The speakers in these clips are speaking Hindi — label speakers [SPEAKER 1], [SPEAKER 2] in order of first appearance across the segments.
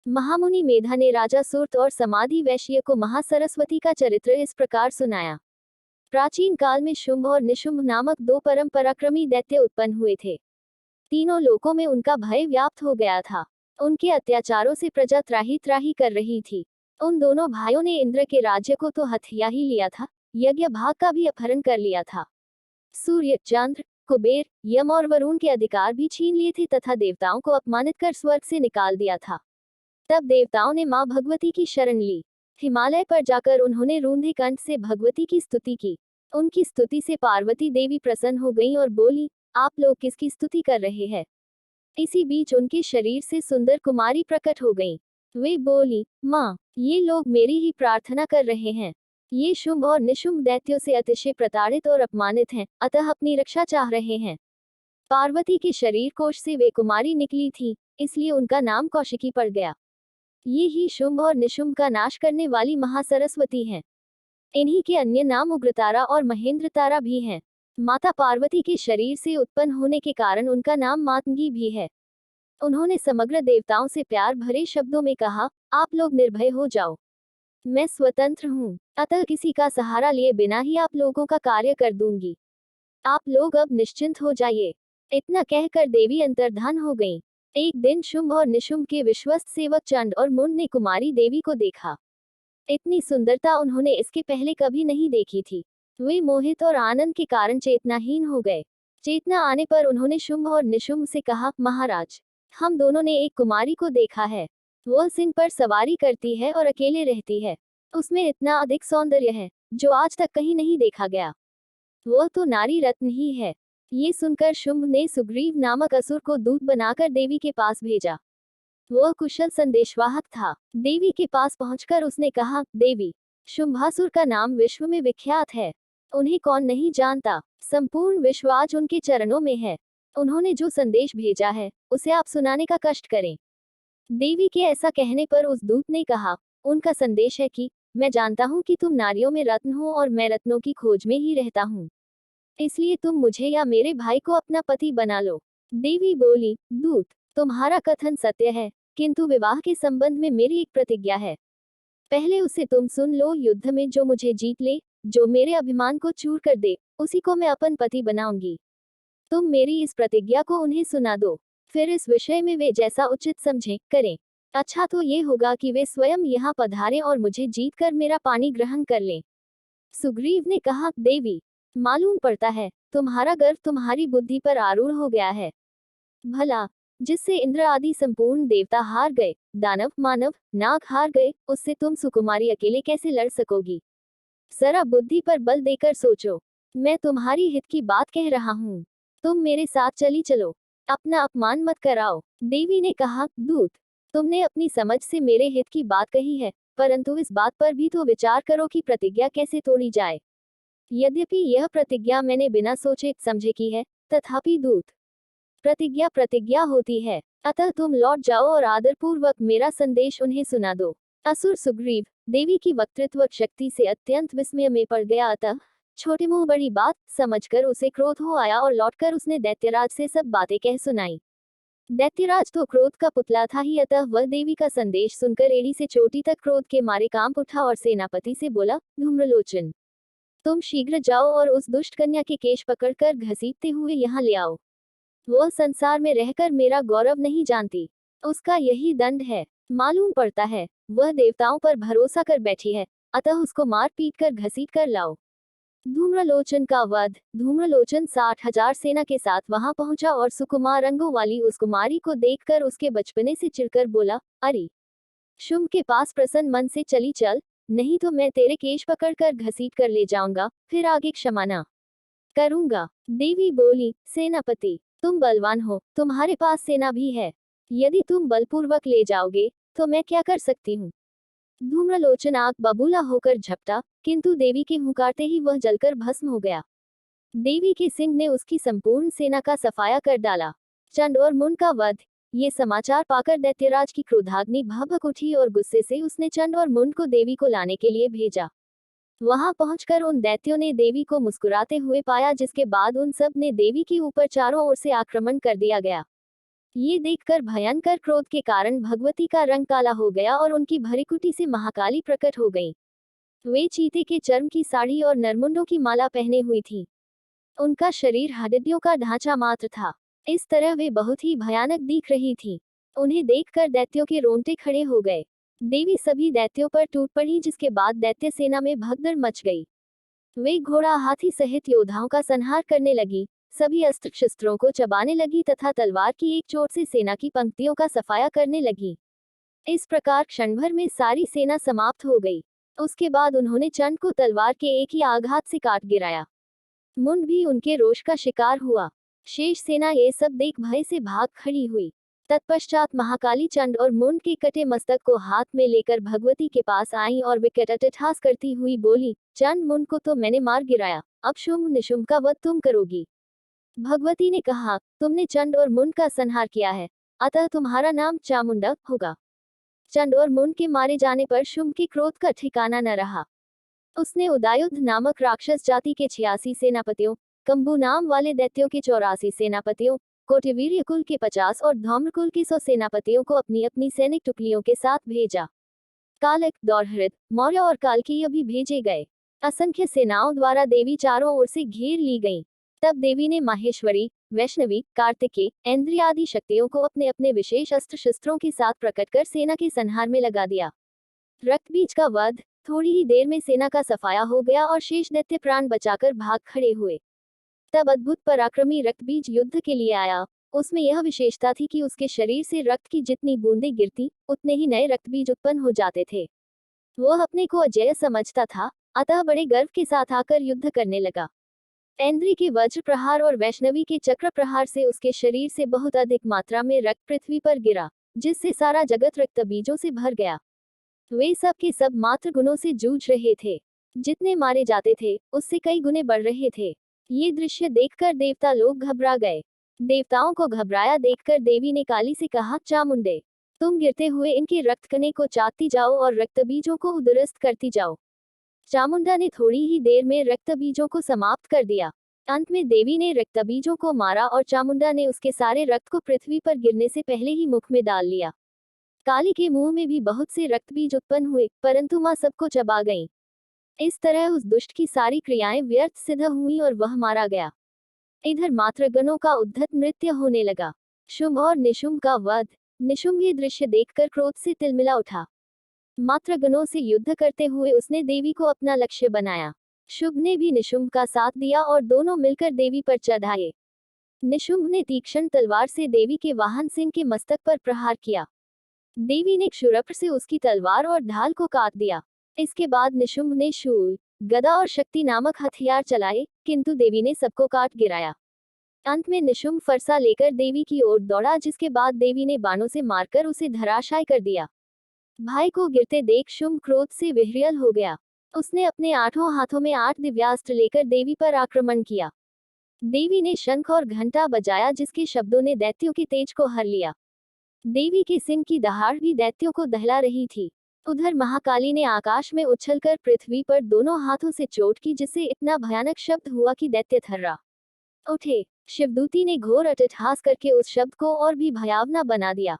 [SPEAKER 1] महामुनि मेधा ने राजा सूर्त और समाधि वैश्य को महासरस्वती का चरित्र इस प्रकार सुनाया। प्राचीन काल में शुंभ और निशुंभ नामक दो परम पराक्रमी दैत्य उत्पन्न हुए थे। तीनों लोकों में उनका भय व्याप्त हो गया था। उनके अत्याचारों से प्रजा त्राही त्राही कर रही थी। उन दोनों भाइयों ने इंद्र के राज्य को तो हथिया ही लिया था, यज्ञ भाग का भी अपहरण कर लिया था। सूर्य, चंद्र, कुबेर, यम और वरुण के अधिकार भी छीन लिए थे तथा देवताओं को अपमानित कर स्वर्ग से निकाल दिया था। तब देवताओं ने मां भगवती की शरण ली। हिमालय पर जाकर उन्होंने रूंधे कंठ से भगवती की स्तुति की। उनकी स्तुति से पार्वती देवी प्रसन्न हो गईं और बोली, आप लोग किसकी स्तुति कर रहे हैं? इसी बीच उनके शरीर से सुंदर कुमारी प्रकट हो गईं। वे बोली, माँ, ये लोग मेरी ही प्रार्थना कर रहे हैं। ये शुंभ और निशुंभ दैत्यों से अतिशय प्रताड़ित और अपमानित हैं, अतः अपनी रक्षा चाह रहे हैं। पार्वती के शरीर कोश से वे कुमारी निकली थी, इसलिए उनका नाम कौशिकी पड़ गया। ये ही शुंभ और निशुंभ का नाश करने वाली महासरस्वती हैं। इन्हीं के अन्य नाम उग्रतारा और महेंद्रतारा भी हैं। माता पार्वती के शरीर से उत्पन्न होने के कारण उनका नाम मातंगी भी है। उन्होंने समग्र देवताओं से प्यार भरे शब्दों में कहा, आप लोग निर्भय हो जाओ, मैं स्वतंत्र हूँ, अतः किसी का सहारा लिए बिना ही आप लोगों का कार्य कर दूंगी। आप लोग अब निश्चिंत हो जाइए। इतना कहकर देवी अंतर्धान हो गईं। एक दिन शुंभ और निशुंभ के विश्वस्त सेवक चंड और मुंड ने कुमारी देवी को देखा। इतनी सुंदरता उन्होंने इसके पहले कभी नहीं देखी थी। वे मोहित और आनंद के कारण चेतनाहीन हो गए। चेतना आने पर उन्होंने शुंभ और निशुंभ से कहा, महाराज, हम दोनों ने एक कुमारी को देखा है। वह सिंह पर सवारी करती है और अकेले रहती है। उसमें इतना अधिक सौंदर्य है जो आज तक कहीं नहीं देखा गया। वह तो नारी रत्न ही है। ये सुनकर शुंभ ने सुग्रीव नामक असुर को दूत बनाकर देवी के पास भेजा। वह कुशल संदेशवाहक था। देवी के पास पहुंचकर उसने कहा, देवी, शुंभासुर का नाम विश्व में विख्यात है। उन्हें कौन नहीं जानता। संपूर्ण विश्व आज उनके चरणों में है। उन्होंने जो संदेश भेजा है उसे आप सुनाने का कष्ट करें। देवी के ऐसा कहने पर उस दूत ने कहा, उनका संदेश है कि मैं जानता हूँ कि तुम नारियों में रत्न हो और मैं रत्नों की खोज में ही रहता हूँ। इसलिए तुम मुझे या मेरे भाई को अपना पति बना लो। देवी बोली, दूत, तुम्हारा कथन सत्य है, किंतु विवाह के संबंध में मेरी एक प्रतिज्ञा है। पहले उसे तुम सुन लो। युद्ध में जो मुझे जीत ले, जो मेरे अभिमान को चूर कर दे, उसी को मैं अपन पति बनाऊंगी। तुम मेरी इस प्रतिज्ञा को उन्हें सुना दो, फिर इस विषय में वे जैसा उचित समझें करें। अच्छा तो ये होगा कि वे स्वयं यहाँ पधारें और मुझे जीत कर मेरा पानी ग्रहण कर लें। सुग्रीव ने कहा, देवी, मालूम पड़ता है तुम्हारा गर्व तुम्हारी बुद्धि पर आरूढ़ हो गया है। भला जिससे इंद्र आदि संपूर्ण देवता हार गए, दानव मानव नाग हार गए, उससे तुम सुकुमारी अकेले कैसे लड़ सकोगी? जरा बुद्धि पर बल देकर सोचो। मैं तुम्हारी हित की बात कह रहा हूँ। तुम मेरे साथ चली चलो, अपना अपमान मत कराओ। देवी ने कहा, दूत, तुमने अपनी समझ से मेरे हित की बात कही है, परंतु इस बात पर भी तो विचार करो कि प्रतिज्ञा कैसे तोड़ी जाए। यद्यपि यह प्रतिज्ञा मैंने बिना सोचे समझे की है, तथापि दूत, प्रतिज्ञा प्रतिज्ञा होती है। अतः तुम लौट जाओ और आदरपूर्वक मेरा संदेश उन्हें सुना दो। असुर सुग्रीव देवी की वक्तृत्व शक्ति से अत्यंत विस्मय में पड़ गया, अतः छोटे मुंह बड़ी बात समझकर उसे क्रोध हो आया और लौटकर उसने दैत्यराज से सब बातें कह सुनाई। दैत्यराज तो क्रोध का पुतला था ही, अतः वह देवी का संदेश सुनकर एड़ी से चोटी तक क्रोध के मारे कांप उठा और सेनापति से बोला, धूम्रलोचन, तुम शीघ्र जाओ और उस दुष्ट कन्या के केश पकड़कर घसीटते हुए यहाँ ले आओ। वह संसार में रहकर मेरा गौरव नहीं जानती, उसका यही दंड है। मालूम पड़ता है वह देवताओं पर भरोसा कर बैठी है, अतः उसको मार पीट कर घसीट कर लाओ। धूम्रलोचन का वध। धूम्रलोचन 60,000 सेना के साथ वहां पहुंचा और सुकुमार रंगों वाली उस कुमारी को देखकर उसके बचपने से चिढ़कर बोला, अरे शुंभ के पास प्रसन्न मन से चली चल, नहीं तो मैं तेरे केश पकड़कर घसीट कर ले जाऊंगा, फिर आगे क्षमा न करूंगा। देवी बोली, सेनापति, तुम बलवान हो, तुम्हारे पास सेना भी है, यदि तुम बलपूर्वक ले जाओगे तो मैं क्या कर सकती हूँ। धूम्रलोचन आग बबूला होकर झपटा, किंतु देवी के हुंकारते ही वह जलकर भस्म हो गया। देवी के सिंह ने उसकी संपूर्ण सेना का सफाया कर डाला। चंड और मुंड का वध। ये समाचार पाकर दैत्यराज की क्रोधाग्नि भभक उठी और गुस्से से उसने चंड और मुंड को देवी को लाने के लिए भेजा। वहां पहुंचकर उन दैत्यों ने देवी को मुस्कुराते हुए पाया, जिसके बाद उन सब ने देवी के ऊपर चारों ओर से आक्रमण कर दिया गया। ये देखकर भयंकर क्रोध के कारण भगवती का रंग काला हो गया और उनकी भृकुटी से महाकाली प्रकट हो गई। वे चीते के चर्म की साड़ी और नरमुंडों की माला पहने हुई थी। उनका शरीर हड्डियों का ढांचा मात्र था। इस तरह वे बहुत ही भयानक दिख रही थी। उन्हें देखकर दैत्यों के रोंगटे खड़े हो गए। देवी सभी दैत्यों पर टूट पड़ी, जिसके बाद दैत्य सेना में भगदड़ मच गई। वे घोड़ा हाथी सहित योद्धाओं का संहार करने लगी, सभी अस्त्र शस्त्रों को चबाने लगी तथा तलवार की एक चोट से सेना की पंक्तियों का सफाया करने लगी। इस प्रकार क्षणभर में सारी सेना समाप्त हो गई। उसके बाद उन्होंने चंड को तलवार के एक ही आघात से काट गिराया। मुंड भी उनके रोष का शिकार हुआ। शेष सेना ये सब देख भय से भाग खड़ी हुई। तत्पश्चात महाकाली चंड और मुंड के कटे मस्तक को हाथ में लेकर भगवती के पास आई और विकट अट्टहास करती हुई बोली, चंड मुंड को तो मैंने मार गिराया, अब शुंभ निशुंभ का वध तुम करोगी। भगवती ने कहा, तुमने चंड और मुंड का संहार किया है, अतः तुम्हारा नाम चामुंडा होगा। चंड और मुंड के मारे जाने पर शुंभ के क्रोध का ठिकाना न रहा। उसने उदायुध नामक राक्षस जाति के 86 सेनापतियों, कंबू नाम वाले दैत्यों के 84 सेनापतियों, कोटिवीर्य कुल के 50 और धौम्र कुल के 100 सेनापतियों को अपनी अपनी सैनिक टुकड़ियों के साथ भेजा। कालक, दौड़हृद, मौर्य और कालकीय भी भेजे गए। असंख्य सेनाओं द्वारा देवी चारों ओर से घेर ली गई। तब देवी ने माहेश्वरी, वैष्णवी, कार्तिकेय, इंद्रिय आदि शक्तियों को अपने अपने विशेष अस्त्र शस्त्रों के साथ प्रकट कर सेना के संहार में लगा दिया। रक्तबीज का वध। थोड़ी ही देर में सेना का सफाया हो गया और शेष दैत्य प्राण बचाकर भाग खड़े हुए। तब अद्भुत पराक्रमी रक्तबीज युद्ध के लिए आया। उसमें यह विशेषता थी कि उसके शरीर से रक्त की जितनी बूंदें गिरती, उतने ही नए रक्तबीज उत्पन्न हो जाते थे। वह अपने को अजेय समझता था, अतः बड़े गर्व के साथ आकर युद्ध करने लगा। इंद्री के वज्र प्रहार और वैष्णवी के चक्र प्रहार से उसके शरीर से बहुत अधिक मात्रा में रक्त पृथ्वी पर गिरा, जिससे सारा जगत रक्तबीजों से भर गया। वे सब के सब मात्र गुणों से जूझ रहे थे। जितने मारे जाते थे, उससे कई गुने बढ़ रहे थे। ये दृश्य देखकर देवता लोग घबरा गए। देवताओं को घबराया देखकर देवी ने काली से कहा, चामुंडे, तुम गिरते हुए इनके रक्तकणे को चाटती जाओ और रक्तबीजों को उदरस्त करती जाओ। चामुंडा ने थोड़ी ही देर में रक्तबीजों को समाप्त कर दिया। अंत में देवी ने रक्तबीजों को मारा और चामुंडा ने उसके सारे रक्त को पृथ्वी पर गिरने से पहले ही मुख में डाल लिया। काली के मुंह में भी बहुत से रक्तबीज उत्पन्न हुए, परंतु मां सबको चबा गईं। इस तरह उस दुष्ट की सारी क्रियाएं व्यर्थ सिद्ध हुई और वह मारा गया। इधर मातृगणों का उद्धत नृत्य होने लगा। शुंभ और निशुंभ का वध। निशुंभ ये दृश्य देखकर क्रोध से तिलमिला उठा। मातृगणों से युद्ध करते हुए उसने देवी को अपना लक्ष्य बनाया। शुंभ ने भी निशुंभ का साथ दिया और दोनों मिलकर देवी पर चढ़ाए। निशुंभ ने तीक्ष्ण तलवार से देवी के वाहन सिंह के मस्तक पर प्रहार किया। देवी ने क्षुरप्र से उसकी तलवार और ढाल को काट दिया। इसके बाद निशुंभ ने शूल, गदा और शक्ति नामक हथियार चलाए, किंतु देवी ने सबको काट गिराया। अंत में निशुंभ फरसा लेकर देवी की ओर दौड़ा, जिसके बाद देवी ने बाणों से मारकर उसे धराशायी कर दिया। भाई को गिरते देख शुंभ क्रोध से विह्वल हो गया। उसने अपने 8 हाथों में 8 दिव्यास्त्र लेकर देवी पर आक्रमण किया। देवी ने शंख और घंटा बजाया, जिसके शब्दों ने दैत्यों के तेज को हर लिया। देवी के सिंह की दहाड़ भी दैत्यों को दहला रही थी। उधर महाकाली ने आकाश में उछलकर पृथ्वी पर दोनों हाथों से चोट की, जिससे इतना भयानक शब्द हुआ कि दैत्य थर्रा उठे। शिवदूती ने घोर अट्टहास करके उस शब्द को और भी भयावना बना दिया।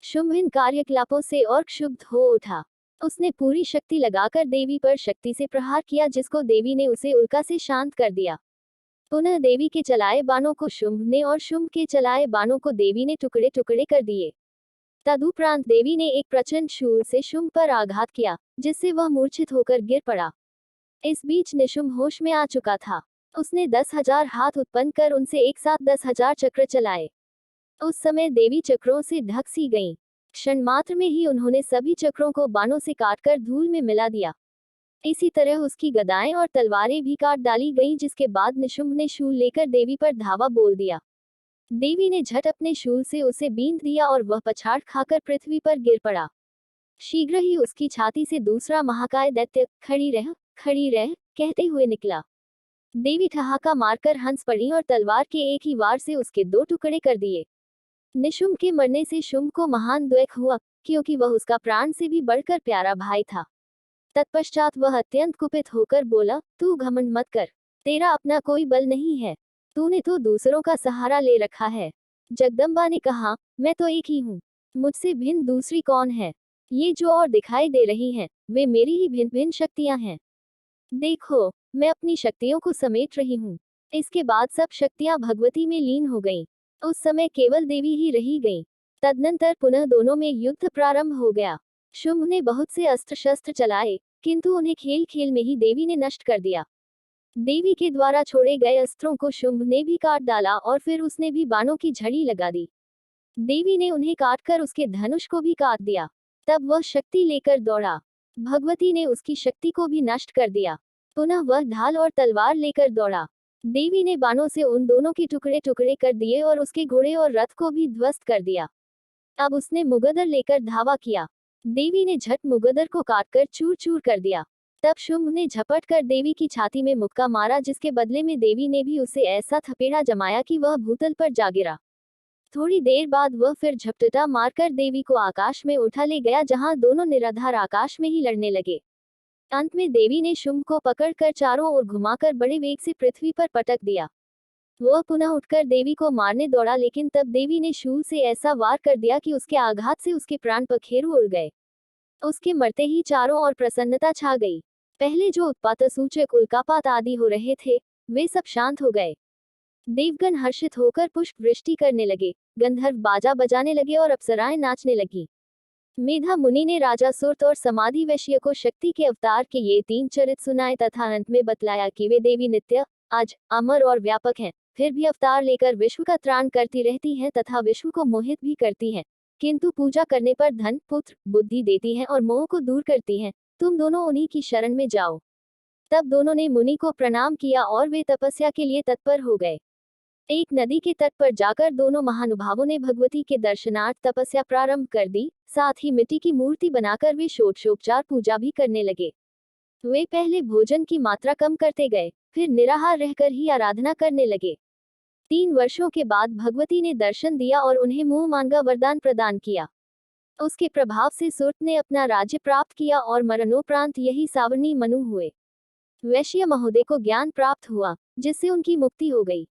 [SPEAKER 1] शुंभ इन कार्यकलापों से और क्षुब्ध हो उठा। उसने पूरी शक्ति लगाकर देवी पर शक्ति से प्रहार किया, जिसको देवी ने उसे उल्का से शांत कर दिया। पुनः देवी के चलाए बाणों को शुंभ ने और शुंभ के चलाए बाणों को देवी ने टुकड़े टुकड़े कर दिए। तदुपरांत देवी ने एक प्रचंड शूल से शुंभ पर आघात किया, जिससे वह मूर्छित होकर गिर पड़ा। इस बीच निशुंभ होश में आ चुका था। उसने 10,000 हाथ उत्पन्न कर उनसे एक साथ 10,000 चक्र चलाए। उस समय देवी चक्रों से ढक सी गईं। क्षण मात्र में ही उन्होंने सभी चक्रों को बाणों से काटकर धूल में मिला दिया। इसी तरह उसकी गदाएं और तलवारें भी काट डाली गईं, जिसके बाद निशुंभ ने शूल लेकर देवी पर धावा बोल दिया। देवी ने झट अपने शूल से उसे बींध दिया और वह पछाड़ खाकर पृथ्वी पर गिर पड़ा। शीघ्र ही उसकी छाती से दूसरा महाकाय दैत्य खड़ी रह कहते हुए निकला। देवी ठहाका मारकर हंस पड़ी और तलवार के एक ही वार से उसके 2 टुकड़े कर दिए। निशुंभ के मरने से शुंभ को महान दुख हुआ, क्योंकि वह उसका प्राण से भी बढ़कर प्यारा भाई था। तत्पश्चात वह अत्यंत कुपित होकर बोला, तू घमंड मत कर, तेरा अपना कोई बल नहीं है, तूने तो दूसरों का सहारा ले रखा है। जगदम्बा ने कहा, मैं तो एक ही हूँ, मुझसे भिन्न दूसरी कौन है? ये जो और दिखाई दे रही हैं, वे मेरी ही भिन्न भिन्न शक्तियां हैं। देखो, मैं अपनी शक्तियों को समेट रही हूँ। इसके बाद सब शक्तियां भगवती में लीन हो गईं। उस समय केवल देवी ही रही गई। तदनंतर पुनः दोनों में युद्ध प्रारंभ हो गया। शुंभ ने बहुत से अस्त्र शस्त्र चलाए, किंतु उन्हें खेल खेल में ही देवी ने नष्ट कर दिया। देवी के द्वारा छोड़े गए अस्त्रों को शुंभ ने भी काट डाला और फिर उसने भी बाणों की झड़ी लगा दी। देवी ने उन्हें काटकर उसके धनुष को भी काट दिया। तब वह शक्ति लेकर दौड़ा। भगवती ने उसकी शक्ति को भी नष्ट कर दिया। पुनः वह ढाल और तलवार लेकर दौड़ा। देवी ने बाणों से उन दोनों के टुकड़े टुकड़े कर दिए और उसके घोड़े और रथ को भी ध्वस्त कर दिया। अब उसने मुगदर लेकर धावा किया। देवी ने झट मुगदर को काटकर चूर चूर कर दिया। तब शुंभ ने झपट कर देवी की छाती में मुक्का मारा, जिसके बदले में देवी ने भी उसे ऐसा थपेड़ा जमाया कि वह भूतल पर जा गिरा। थोड़ी देर बाद वह फिर झपटटा मारकर देवी को आकाश में उठा ले गया, जहां दोनों निराधार आकाश में ही लड़ने लगे। अंत में देवी ने शुंभ को पकड़कर चारों ओर घुमाकर बड़े वेग से पृथ्वी पर पटक दिया। वह पुनः उठकर देवी को मारने दौड़ा, लेकिन तब देवी ने शूल से ऐसा वार कर दिया कि उसके आघात से उसके प्राण पखेरु उड़ गए। उसके मरते ही चारों ओर प्रसन्नता छा गई। पहले जो उत्पात सूचक उल्कापात आदि हो रहे थे, वे सब शांत हो गए। देवगण हर्षित होकर पुष्प वृष्टि करने लगे, गंधर्व बाजा बजाने लगे और अप्सराएं नाचने लगी। मेधा मुनि ने राजा सुरत और समाधि वैश्य को शक्ति के अवतार के ये 3 चरित्र सुनाए तथा अंत में बतलाया कि वे देवी नित्य, आज, अमर और व्यापक हैं, फिर भी अवतार लेकर विश्व का त्राण करती रहती हैं तथा विश्व को मोहित भी करती हैं, किंतु पूजा करने पर धन, पुत्र, बुद्धि देती हैं और मोह को दूर करती हैं। तुम दोनों उन्हीं की शरण में जाओ। तब दोनों ने मुनि को प्रणाम किया और वे तपस्या के लिए तत्पर हो गए। एक नदी के तट पर जाकर दोनों महानुभावों ने भगवती के दर्शनार्थ तपस्या प्रारंभ कर दी। साथ ही मिट्टी की मूर्ति बनाकर वे षोडशोपचार पूजा भी करने लगे। वे पहले भोजन की मात्रा कम करते गए, फिर निराहार रहकर ही आराधना करने लगे। 3 वर्षों के बाद भगवती ने दर्शन दिया और उन्हें मुंह मांगा वरदान प्रदान किया। उसके प्रभाव से सुरत ने अपना राज्य प्राप्त किया और मरणोपरांत यही सावर्णी मनु हुए। वैश्य महोदय को ज्ञान प्राप्त हुआ, जिससे उनकी मुक्ति हो गई।